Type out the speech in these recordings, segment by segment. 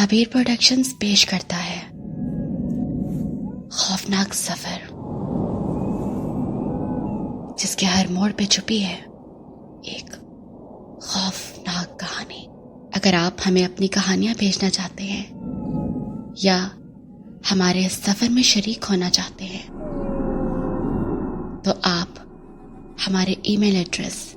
ताबीर productions पेश करता है खौफनाक सफर, जिसके हर मोड़ पे छुपी है एक खौफनाक कहानी। अगर आप हमें अपनी कहानियां भेजना चाहते हैं या हमारे इस सफर में शरीक होना चाहते हैं तो आप हमारे ईमेल एड्रेस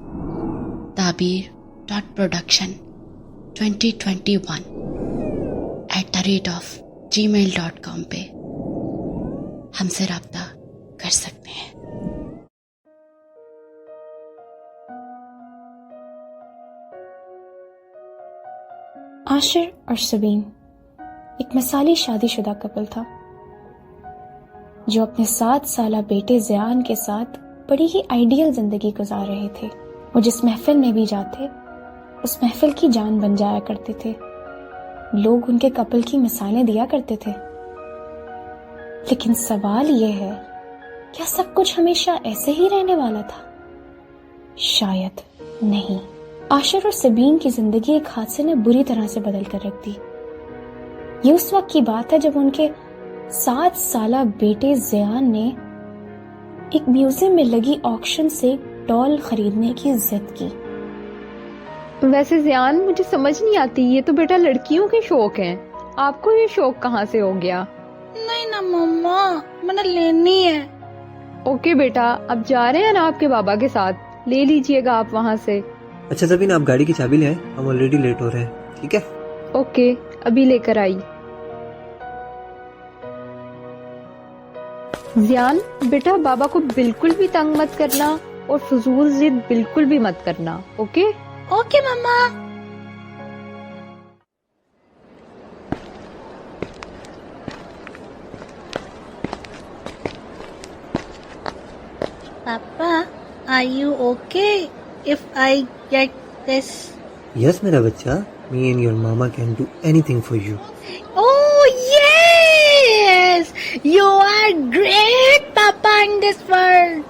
tabeer.production2021@gmail.com पे हमसे राब्ता कर सकते हैं। आशिर और सबीन एक मिसाली शादीशुदा कपल था जो अपने 7 साला बेटे ज़ियान के साथ बड़ी ही आइडियल जिंदगी गुजार रहे थे। वो जिस महफिल में भी जाते उस महफिल की जान बन जाया करते थे। लोग उनके कपल की मिसालें दिया करते थे। लेकिन सवाल यह है, क्या सब कुछ हमेशा ऐसे ही रहने वाला था? शायद नहीं। आशिर और सबीन की जिंदगी एक हादसे ने बुरी तरह से बदल कर रख दी। ये उस वक्त की बात है जब उनके 7 साला बेटे ज़ियान ने एक म्यूजियम में लगी ऑक्शन से डॉल खरीदने की जिद की। वैसे ज़ियान, मुझे समझ नहीं आती, ये तो बेटा लड़कियों के शौक हैं, आपको ये शौक कहाँ से हो गया? नहीं ना मम्मा, मैंने लेनी है। ओके बेटा, अब जा रहे हैं ना आपके बाबा के साथ, ले लीजिएगा आप वहाँ से। अच्छा सबीन, आप गाड़ी की चाबी ले आए, हम ऑलरेडी लेट हो रहे हैं। ठीक है? ओके, अभी लेकर आई। ज़ियान बेटा, बाबा को बिल्कुल भी तंग मत करना और फजूल जिद बिल्कुल भी मत करना। ओके? ओके मम्मा। पापा, are you okay if I get this? Yes मेरा बच्चा, me and your mama can do anything for you. Oh yes! You are great papa in this world.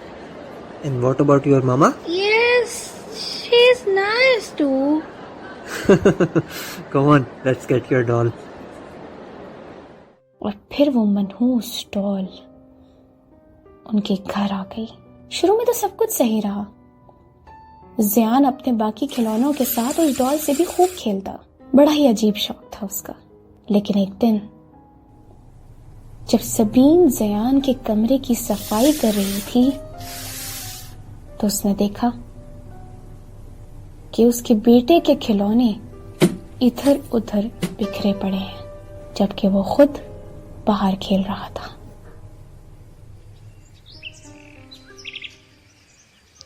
And what about your mama? Yes, she's nice too. Come on, let's get your doll. और फिर वो मनहूस doll उनके घर आ गई। शुरू में तो सब कुछ सही रहा। ज़ियान अपने बाकी खिलौनों के साथ उस डॉल से भी खूब खेलता। बड़ा ही अजीब शौक था उसका। लेकिन एक दिन जब सबीन ज़ियान के कमरे की सफाई कर रही थी तो उसने देखा कि उसके बेटे के खिलौने इधर उधर बिखरे पड़े हैं, जबकि वो खुद बाहर खेल रहा था।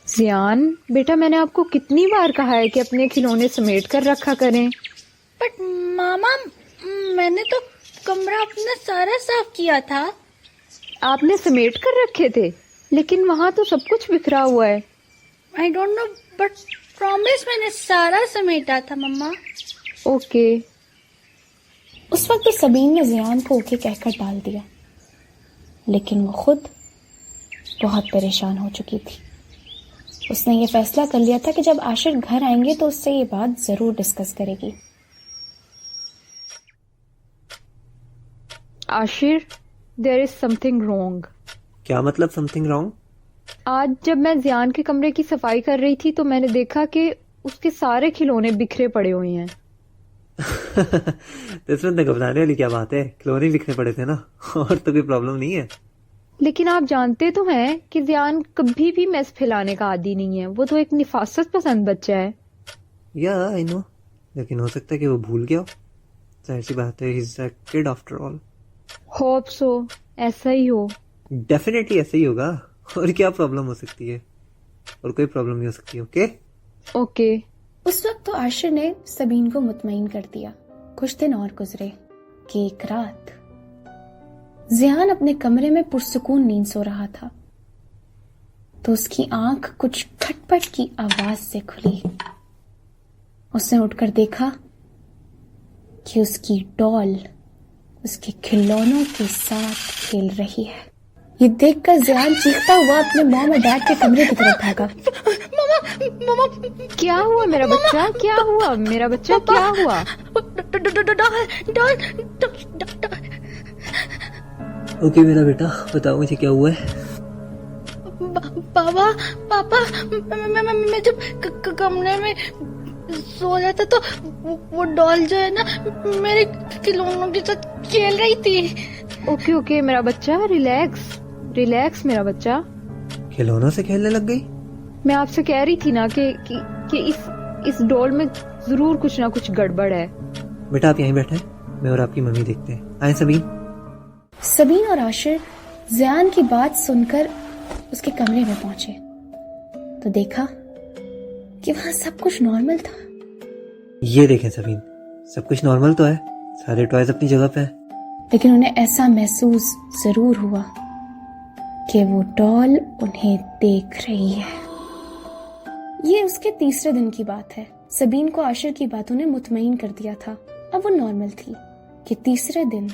ज़ियान बेटा, मैंने आपको कितनी बार कहा है कि अपने खिलौने समेट कर रखा करें। बट मामा, मैंने तो कमरा अपना सारा साफ किया था। आपने समेट कर रखे थे, लेकिन वहाँ तो सब कुछ बिखरा हुआ है। I don't know, but promise मैंने सारा समेटा था मम्मा। ओके। उस वक्त तो सबीन ने ज़ियान को ओके कहकर डाल दिया, लेकिन वो खुद बहुत परेशान हो चुकी थी। उसने ये फैसला कर लिया था कि जब आशिर घर आएंगे तो उससे ये बात जरूर डिस्कस करेगी। Ashir, there is something wrong. क्या मतलब समथिंग रॉन्ग? आज जब मैं ज़ियान के कमरे की सफाई कर रही थी तो मैंने देखा कि उसके सारे खिलौने बिखरे पड़े हुए हैं। तो इसमें तो घबराने वाली क्या बात है, खिलौने बिखरे पड़े थे ना, और तो कोई प्रॉब्लम नहीं है। लेकिन आप जानते तो हैं कि ज़ियान कभी भी मेस फैलाने का आदी नहीं है, वो तो एक निफासत पसंद बच्चा है। या आई नो, लेकिन हो सकता है कि वो भूल गया हो। जाहिर सी बात है, he is a kid after all. Hope so, ऐसा ही हो। डेफिनेटली ऐसा ही होगा। और क्या प्रॉब्लम हो सकती है? और कोई प्रॉब्लम नहीं हो सकती। Okay okay. उस वक्त तो आशिर ने सबीन को मुतमईन कर दिया। कुछ दिन और गुजरे कि एक रात ज़ियान अपने कमरे में पुरसुकून नींद सो रहा था तो उसकी आंख कुछ खटपट की आवाज से खुली। उसने उठकर देखा कि उसकी डॉल उसके खिलौनों के साथ खेल रही है। ये देखकर ज़ियान चीखता हुआ अपने मॉम और डैड के कमरे की तरफ भागा। क्या हुआ मेरा बच्चा? क्या हुआ मेरा बच्चा? क्या हुआ? ओके मेरा बेटा, बताओ मुझे क्या हुआ है। पापा पापा मैं जब कमरे में सो रहा था तो वो डॉल जो है ना मेरे खिलौनों के साथ खेल रही थी। ओके मेरा बच्चा, रिलैक्स मेरा बच्चा। खिलौनों से खेलने लग गई? मैं आपसे कह रही थी ना कि इस डॉल में जरूर कुछ ना कुछ गड़बड़ है। बेटा आप यहीं बैठे, मैं और आपकी मम्मी देखते हैं। आए सबीन। सबीन और आशिर ज़ियान की बात सुनकर उसके कमरे में पहुंचे तो देखा कि वहां सब कुछ नॉर्मल था। ये देखें सबीन, सब कुछ नॉर्मल तो है, सारे टॉयज अपनी जगह पे हैं। लेकिन उन्हें ऐसा महसूस जरूर हुआ कि वो डॉल उन्हें देख रही है। ये उसके तीसरे दिन की बात है। सबीन को आशिर की बातों ने मुतमईन कर दिया था। अब वो नॉर्मल थी कि तीसरे दिन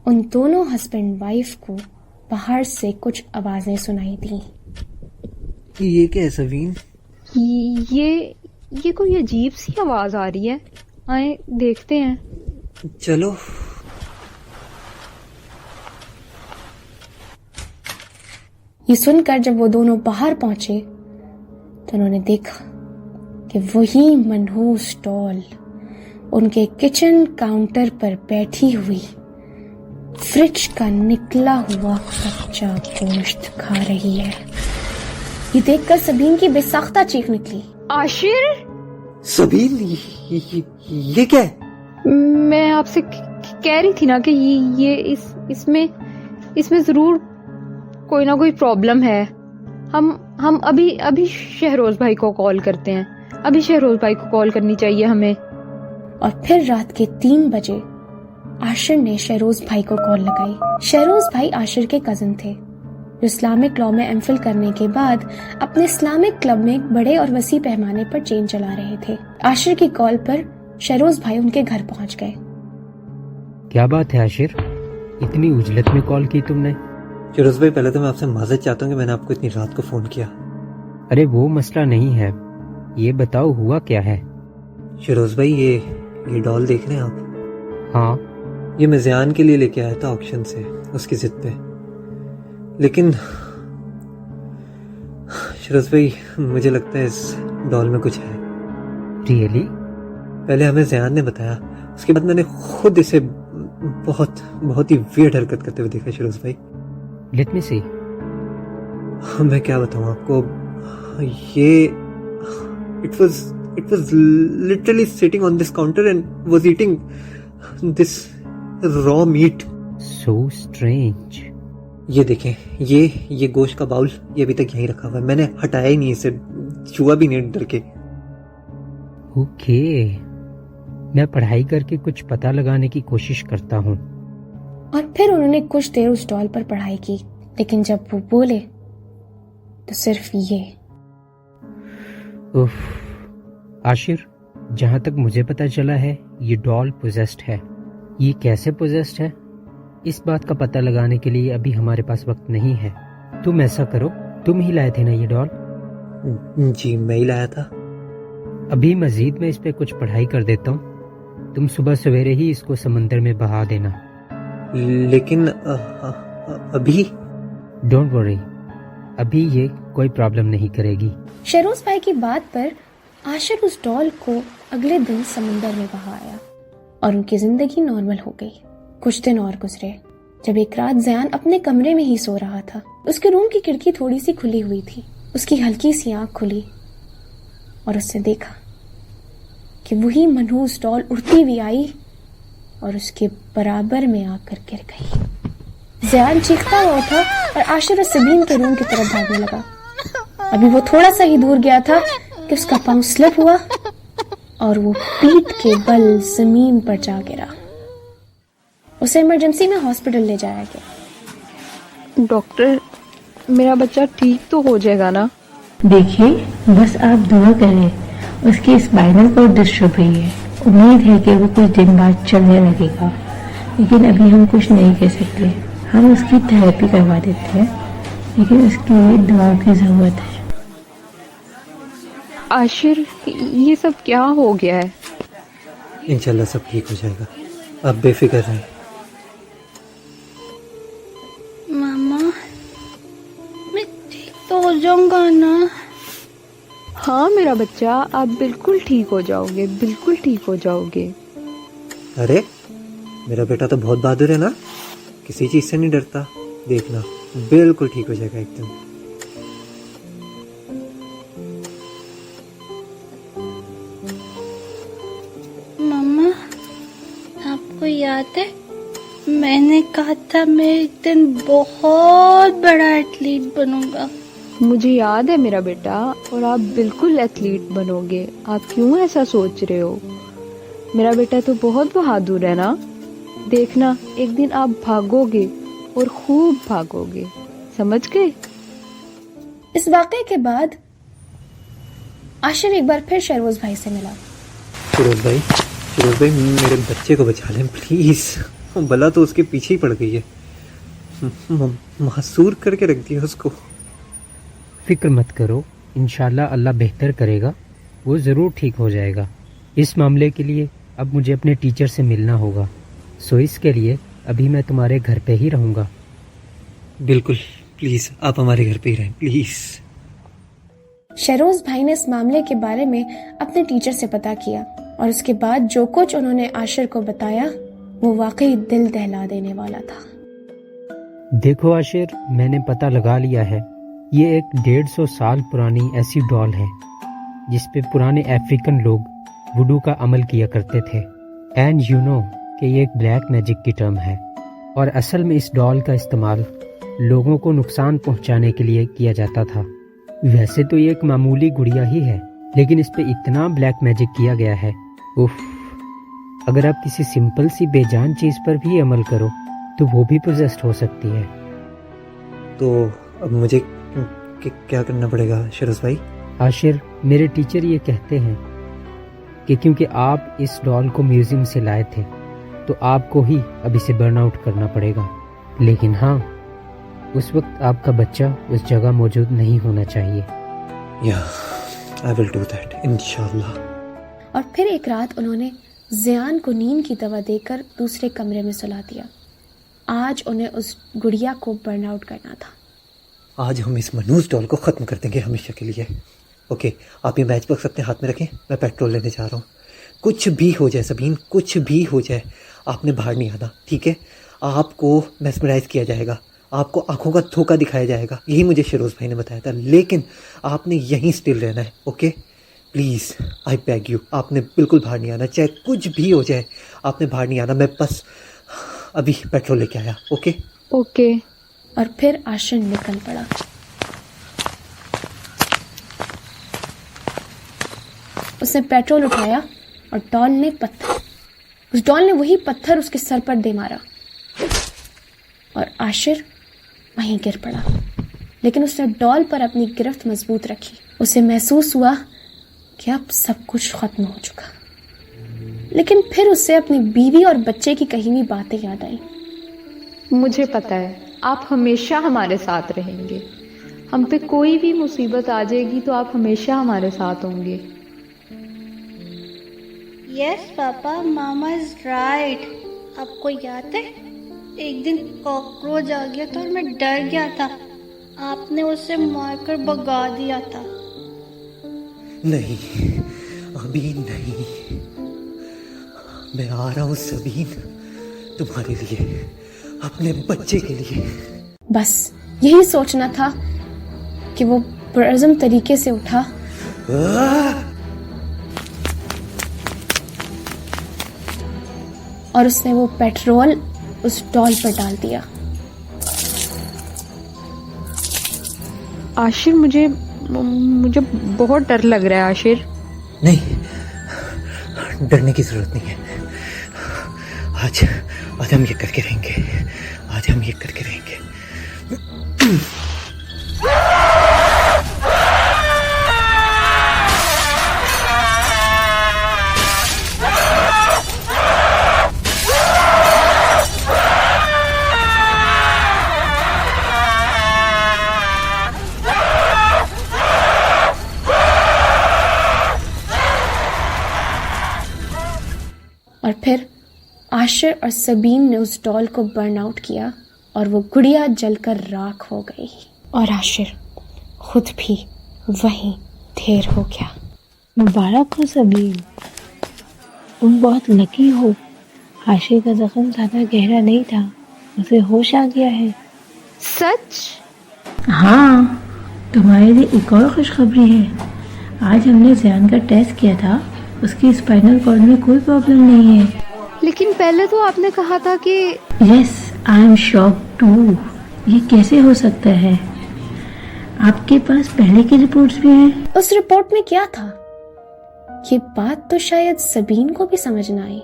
उन दोनों हस्बैंड वाइफ को बाहर से कुछ आवाजें सुनाई दी। ये क्या है सबीन? ये कोई अजीब सी आवाज आ रही है। आए देखते हैं। चलो। ये सुनकर जब वो दोनों बाहर पहुंचे तो उन्होंने देखा कि वही मनहूस डॉल उनके किचन काउंटर पर बैठी हुई फ्रिज का निकला हुआ कच्चा गोश्त खा रही है। ये देखकर सबीन की बेसाख्ता चीख निकली। आशिर! सबीन, ये क्या है? मैं आपसे कह रही थी ना कि ये इसमें जरूर कोई ना कोई प्रॉब्लम है। हम अभी शहरोज भाई को कॉल करते हैं। अभी शहरोज भाई को कॉल करनी चाहिए हमें। और फिर रात के 3 बजे आशिर ने शहरोज भाई को कॉल लगाई। शहरोज भाई आशिर के कजिन थे जो इस्लामिक लॉ में एमफिल करने के बाद अपने इस्लामिक क्लब में एक बड़े और वसी पैमाने पर चेन चला रहे थे। आशिर की कॉल पर शहरोज भाई उनके घर पहुंच गए। क्या बात है आशिर, इतनी उजलत में कॉल की तुमने? शहरोज भाई, पहले तो मैं आपसे माजरत चाहता हूँ कि मैंने आपको इतनी रात को फोन किया। अरे वो मसला नहीं है, ये बताओ हुआ क्या है? शहरोज भाई, ये डॉल देख रहे हैं आप? हाँ। ये मैं ज़ियान के लिए लेके आया था ऑक्शन से, उसकी जिद पे। लेकिन शहरोज भाई, मुझे लगता है इस डॉल में कुछ है। रियली? पहले हमें ज़ियान ने बताया, उसके बाद मैंने खुद इसे बहुत ही वियर्ड हरकत करते हुए देखा। शहरोज भाई, लेट मी सी। मैं क्या बताऊं आपको, ये it was literally sitting on this counter and was eating this raw meat. So strange. ये देखें, ये गोश्त का बाउल ये अभी तक यहीं रखा हुआ है। मैंने हटाया ही नहीं इसे, छुआ भी नहीं डर के। ओके, मैं पढ़ाई करके कुछ पता लगाने की कोशिश करता हूँ। और फिर उन्होंने कुछ देर उस डॉल पर पढ़ाई की, लेकिन जब वो बोले तो सिर्फ ये। उफ, आशिर, जहाँ तक मुझे पता चला है ये डॉल पोजेस्ड है। ये कैसे पोजेस्ड है, इस बात का पता लगाने के लिए अभी हमारे पास वक्त नहीं है। तुम ऐसा करो, तुम ही लाए थे ना ये डॉल? जी मैं ही लाया था। अभी मजीद में इस पे कुछ पढ़ाई कर देता हूँ, तुम सुबह सवेरे ही इसको समंदर में बहा देना। लेकिन अभी? डोंट वरी, अभी ये कोई प्रॉब्लम नहीं करेगी। शहरोज भाई की बात पर आशिर उस डॉल को अगले दिन समंदर में बहा आया और उनकी जिंदगी नॉर्मल हो गई। कुछ दिन और गुजरे जब एक रात ज़ियान अपने कमरे में ही सो रहा था। उसके रूम की खिड़की थोड़ी सी खुली हुई थी। उसकी हल्की सी आंख खुली और उसने देखा कि वही मनहूस डॉल उड़ती हुई आई और उसके बराबर में आकर गिर गई। ज़ियान चीखता हुआ उठा और आशिर और सबीन के रूम की तरफ भागने लगा। अभी वो थोड़ा सा ही दूर गया था कि उसका पांव स्लिप हुआ और वो पीठ के बल जमीन पर जा गिरा। उसे इमरजेंसी में हॉस्पिटल ले जाया गया। डॉक्टर, मेरा बच्चा ठीक तो हो जाएगा ना? देखिए, बस आप दुआ करें। उसकी स्पाइनल कॉर्ड डिस्टर्ब हुई है। उम्मीद है कि वो कुछ दिन बाद चलने लगेगा, लेकिन अभी हम कुछ नहीं कह सकते। हम उसकी थेरेपी करवा देते हैं, लेकिन उसके लिए दवा की जरूरत है। आशिर, ये सब क्या हो गया है? इंशाल्लाह सब ठीक हो जाएगा, आप बेफिक्र रहें। मामा, मैं ठीक तो हो जाऊंगा ना? हाँ मेरा बच्चा, आप बिल्कुल ठीक हो जाओगे, बिल्कुल ठीक हो जाओगे। अरे मेरा बेटा तो बहुत बहादुर है ना, किसी चीज़ से नहीं डरता। देखना बिल्कुल ठीक हो जाएगा एकदम। मामा, आपको याद है मैंने कहा था मैं एक दिन बहुत बड़ा एथलीट बनूंगा? मुझे याद है मेरा बेटा, और आप बिल्कुल एथलीट बनोगे। आप क्यों ऐसा सोच रहे हो? मेरा बेटा तो बहुत बहादुर है ना। देखना एक दिन आप भागोगे और खूब भागोगे, समझ गए? इस वाक़े के बाद आशिर एक बार फिर शहरोज भाई से मिला। फिरोज भाई मेरे बच्चे को बचा लें प्लीज। भला तो उसके पीछे ही पड़ गई है, मासूर करके रख दिया उसको। फिक्र मत करो, इंशाल्लाह अल्लाह बेहतर करेगा, वो ज़रूर ठीक हो जाएगा। इस मामले के लिए अब मुझे अपने टीचर से मिलना होगा, सो इसके लिए अभी मैं तुम्हारे घर पे ही रहूँगा। बिल्कुल, प्लीज आप हमारे घर पे ही रहें प्लीज। शहरोज भाई ने इस मामले के बारे में अपने टीचर से पता किया और उसके बाद जो कुछ उन्होंने आशिर को बताया वो वाकई दिल दहला देने वाला था। देखो आशिर, मैंने पता लगा लिया है, ये एक 150 साल पुरानी ऐसी डॉल है जिस पे पुराने अफ्रीकन लोग वुडू का अमल किया करते थे। एंड यू नो कि ये एक ब्लैक मैजिक की टर्म है और असल में इस डॉल का इस्तेमाल लोगों को नुकसान पहुंचाने के लिए किया जाता था। वैसे तो ये एक मामूली गुड़िया ही है, लेकिन इस पे इतना ब्लैक मैजिक किया गया है, उफ। अगर आप किसी सिंपल सी बेजान चीज पर भी अमल करो तो वो भी पोजेस्ड हो सकती है। तो अब मुझे क्या करना पड़ेगा शहरोज भाई? आशिर, मेरे टीचर ये कहते हैं कि क्योंकि आप इस डॉल को म्यूजियम से लाए थे तो आपको ही अब इसे बर्न आउट करना पड़ेगा। लेकिन हाँ, उस वक्त आपका बच्चा उस जगह मौजूद नहीं होना चाहिए। आई विल डू दैट इंशाल्लाह। और फिर एक रात उन्होंने ज़ियान को नींद की दवा देकर दूसरे कमरे में सुला दिया। आज उन्हें उस गुड़िया को बर्न आउट करना था। आज हम इस मनूस डॉल को ख़त्म कर देंगे हमेशा के लिए। ओके, आप ये मैच बॉक्स अपने हाथ में रखें, मैं पेट्रोल लेने जा रहा हूँ। कुछ भी हो जाए सबीन, कुछ भी हो जाए, आपने बाहर नहीं आना, ठीक है? आपको मेस्मराइज किया जाएगा, आपको आंखों का धोखा दिखाया जाएगा, यही मुझे शहरोज भाई ने बताया था। लेकिन आपने यहीं स्टिल रहना है, okay? Please I beg you, आपने बिल्कुल बाहर नहीं आना, चाहे कुछ भी हो जाए आपने बाहर नहीं आना। मैं बस अभी पेट्रोल लेके आया, ओके? ओके। और फिर आशिर निकल पड़ा। उसने पेट्रोल उठाया और उस डॉल ने वही पत्थर उसके सर पर दे मारा और आशिर वहीं गिर पड़ा। लेकिन उसने डॉल पर अपनी गिरफ्त मजबूत रखी। उसे महसूस हुआ कि अब सब कुछ खत्म हो चुका। लेकिन फिर उसे अपनी बीवी और बच्चे की कही हुई बातें याद आई। मुझे पता है आप हमेशा हमारे साथ रहेंगे। हम पे कोई भी मुसीबत आ जाएगी तो आप हमेशा हमारे साथ होंगे। Yes papa, mama is right. आपको याद है एक दिन कॉकरोच आ गया था और मैं डर गया था, आपने उसे मारकर भगा दिया था। नहीं, अभी नहीं, मैं आ रहा हूँ सबीन, तुम्हारे लिए, अपने बच्चे के लिए। बस यही सोचना था कि वो पुरअज़म तरीके से उठा और उसने वो पेट्रोल उस डॉल पर डाल दिया। आशिर, मुझे बहुत डर लग रहा है आशिर। नहीं, डरने की जरूरत नहीं है। आज हम ये करके रहेंगे, आज हम ये करके रहेंगे। और फिर आशिर और सबीन ने उस डॉल को बर्न आउट किया और वो गुड़िया जलकर राख हो गई और आशिर खुद भी वहीं ढेर हो गया। मुबारक हो सबीन, तुम बहुत लकी हो। आशिर का जख्म ज़्यादा गहरा नहीं था, उसे होश आ गया है। सच? हाँ, तुम्हारे लिए एक और खुशखबरी है। आज हमने ज़ियान का टेस्ट किया था, उसकी स्पाइनल कॉर्ड में कोई प्रॉब्लम नहीं है। लेकिन पहले तो आपने कहा था कि yes, I am shocked too. ये कैसे हो सकता है? आपके पास पहले की रिपोर्ट्स भी हैं? उस रिपोर्ट में क्या था? ये बात तो शायद सबीन को भी समझ ना आई,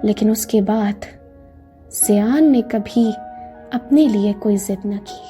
लेकिन उसके बाद ज़ियान ने कभी अपने लिए कोई जिद न की।